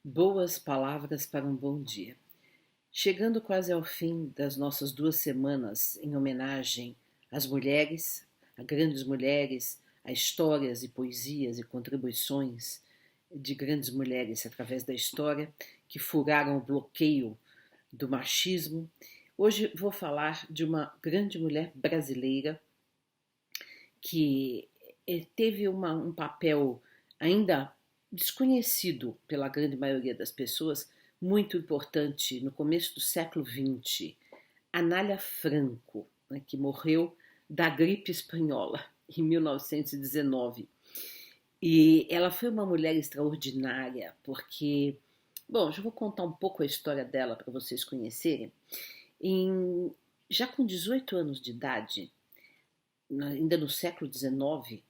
Boas palavras para um bom dia. Chegando quase ao fim das nossas 2 semanas em homenagem às mulheres, a grandes mulheres, a histórias e poesias e contribuições de grandes mulheres através da história que furaram o bloqueio do machismo. Hoje vou falar de uma grande mulher brasileira que teve um papel ainda desconhecido pela grande maioria das pessoas, muito importante no começo do século XX, Anália Franco, né, que morreu da gripe espanhola em 1919. E ela foi uma mulher extraordinária, porque, bom, já vou contar um pouco a história dela para vocês conhecerem. Em, já com 18 anos de idade, ainda no século XIX,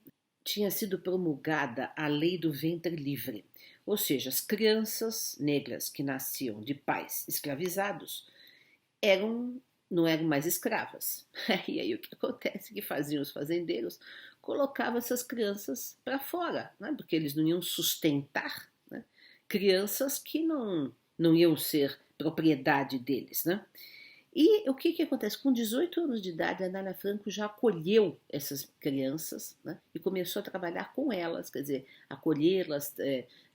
tinha sido promulgada a Lei do Ventre Livre, ou seja, as crianças negras que nasciam de pais escravizados não eram mais escravas. E aí o que acontece? Que faziam os fazendeiros? Colocavam essas crianças para fora, né? Porque eles não iam sustentar, né? Crianças que não iam ser propriedade deles, né? E o que acontece? Com 18 anos de idade, a Anália Franco já acolheu essas crianças, né, e começou a trabalhar com elas, quer dizer, acolhê-las,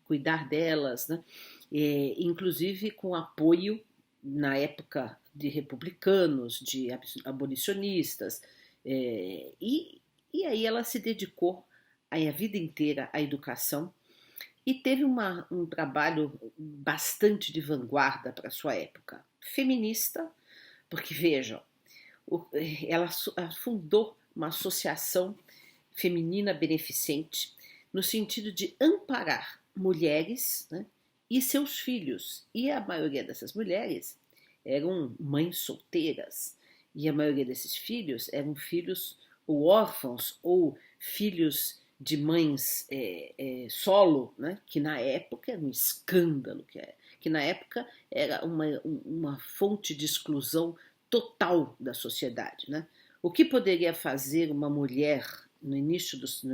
cuidar delas, né, inclusive com apoio, na época, de republicanos, de abolicionistas, e aí ela se dedicou a vida inteira à educação e teve um trabalho bastante de vanguarda para a sua época, feminista, porque vejam, ela fundou uma associação feminina beneficente no sentido de amparar mulheres, né, e seus filhos. E a maioria dessas mulheres eram mães solteiras. E a maioria desses filhos eram filhos ou órfãos ou filhos de mães solo, né, que na época era um escândalo, que na época era uma fonte de exclusão total da sociedade. Né? O que poderia fazer uma mulher no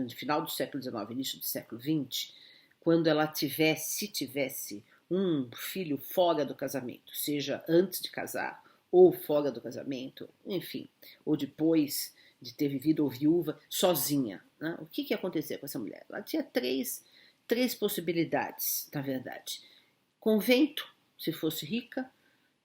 final do século XIX, início do século XX, quando ela se tivesse um filho fora do casamento, seja antes de casar ou fora do casamento, enfim, ou depois de ter vivido ou viúva, sozinha. Né? O que ia acontecer com essa mulher? Ela tinha três possibilidades, na verdade. Convento, se fosse rica,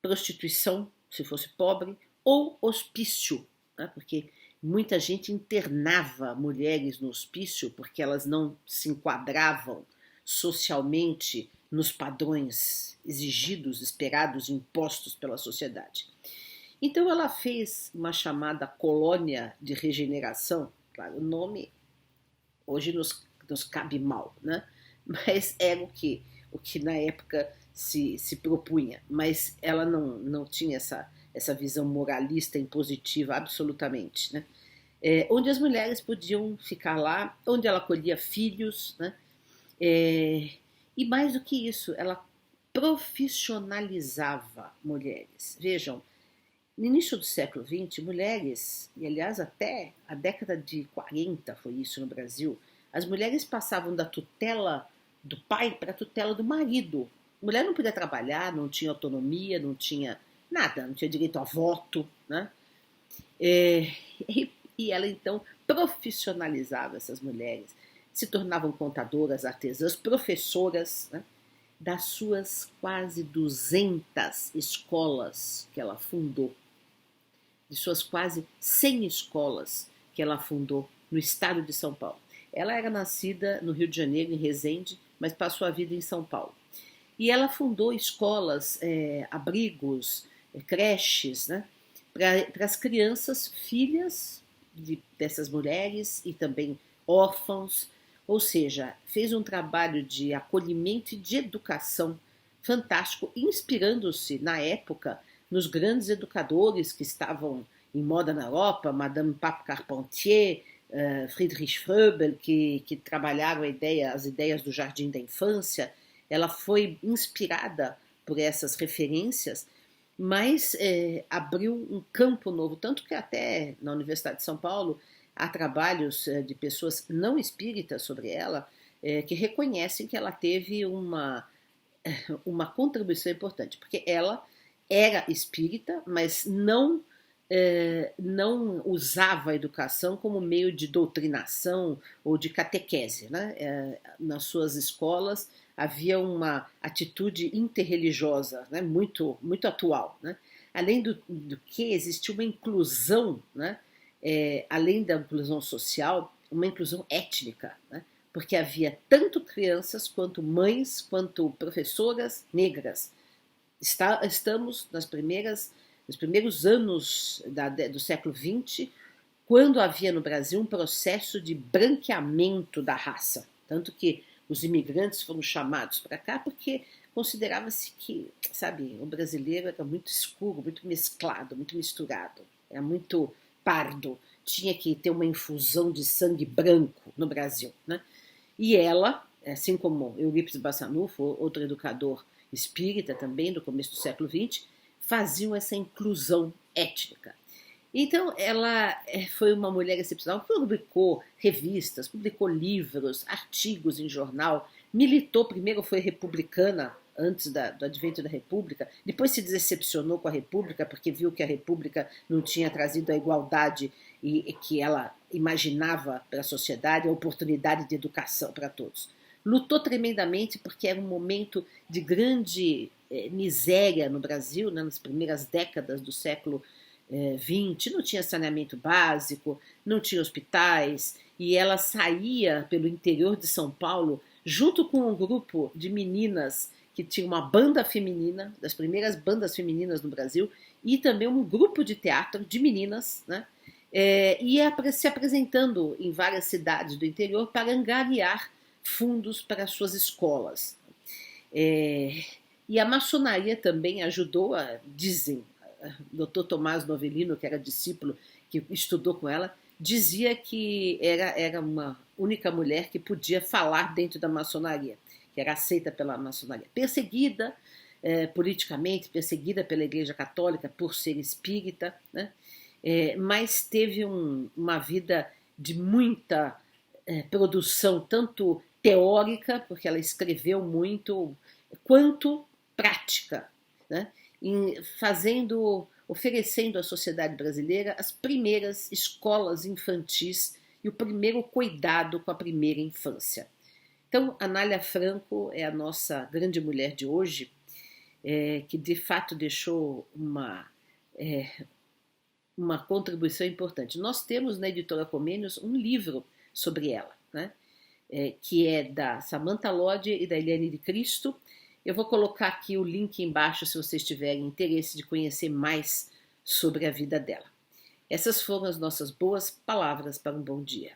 prostituição, se fosse pobre, ou hospício, né? Porque muita gente internava mulheres no hospício porque elas não se enquadravam socialmente nos padrões exigidos, esperados, impostos pela sociedade. Então ela fez uma chamada colônia de regeneração, claro, o nome hoje nos cabe mal, né? Mas era o que na época se propunha, mas ela não tinha essa visão moralista impositiva absolutamente, né? Onde as mulheres podiam ficar lá, onde ela acolhia filhos, né? E mais do que isso, ela profissionalizava mulheres. Vejam, no início do século XX, mulheres, e aliás até a década de 40 foi isso no Brasil, as mulheres passavam da tutela do pai para a tutela do marido. A mulher não podia trabalhar, não tinha autonomia, não tinha nada, não tinha direito a voto, né? É, e ela então profissionalizava essas mulheres, se tornavam contadoras, artesãs, professoras, né? Das suas quase 200 escolas que ela fundou, de suas quase 100 escolas que ela fundou no estado de São Paulo. Ela era nascida no Rio de Janeiro, em Resende, mas passou a vida em São Paulo. E ela fundou escolas, abrigos, creches, né, para as crianças filhas dessas mulheres e também órfãos, ou seja, fez um trabalho de acolhimento e de educação fantástico, inspirando-se na época nos grandes educadores que estavam em moda na Europa, Madame Pape Carpentier, Friedrich Fröbel, que trabalharam as ideias do Jardim da Infância. Ela foi inspirada por essas referências, mas abriu um campo novo, tanto que até na Universidade de São Paulo há trabalhos de pessoas não espíritas sobre ela, que reconhecem que ela teve uma contribuição importante, porque ela era espírita, mas não usava a educação como meio de doutrinação ou de catequese, né? Nas suas escolas havia uma atitude interreligiosa, né? Muito atual, né? Além do que existia uma inclusão, né? Além da inclusão social, uma inclusão étnica, né? Porque havia tanto crianças quanto mães, quanto professoras negras. Estamos nos primeiros anos do século XX, quando havia no Brasil um processo de branqueamento da raça. Tanto que os imigrantes foram chamados para cá porque considerava-se que, sabe, o brasileiro era muito escuro, muito mesclado, muito misturado, era muito pardo, tinha que ter uma infusão de sangue branco no Brasil, né? E ela, assim como Eurípides Bassanufo, outro educador espírita também do começo do século XX, faziam essa inclusão étnica. Então, ela foi uma mulher excepcional, publicou revistas, publicou livros, artigos em jornal, militou, primeiro foi republicana, antes do advento da República, depois se decepcionou com a República, porque viu que a República não tinha trazido a igualdade e que ela imaginava para a sociedade, a oportunidade de educação para todos. Lutou tremendamente porque era um momento de grande miséria no Brasil, né, nas primeiras décadas do século XX, não tinha saneamento básico, não tinha hospitais, e ela saía pelo interior de São Paulo junto com um grupo de meninas que tinha uma banda feminina, das primeiras bandas femininas no Brasil, e também um grupo de teatro de meninas, né? Ia se apresentando em várias cidades do interior para angariar fundos para suas escolas. E a maçonaria também ajudou, dizem, o Dr. Tomás Novelino, que era discípulo, que estudou com ela, dizia que era uma única mulher que podia falar dentro da maçonaria, que era aceita pela maçonaria. Perseguida politicamente, perseguida pela Igreja Católica por ser espírita, né? Mas teve uma vida de muita produção, tanto teórica, porque ela escreveu muito, quanto prática, né? Oferecendo à sociedade brasileira as primeiras escolas infantis e o primeiro cuidado com a primeira infância. Então, Anália Franco é a nossa grande mulher de hoje, que de fato deixou uma contribuição importante. Nós temos na editora Comênios um livro sobre ela, né? Que é da Samantha Lodge e da Eliane de Cristo. Eu vou colocar aqui o link embaixo se vocês tiverem interesse de conhecer mais sobre a vida dela. Essas foram as nossas boas palavras para um bom dia.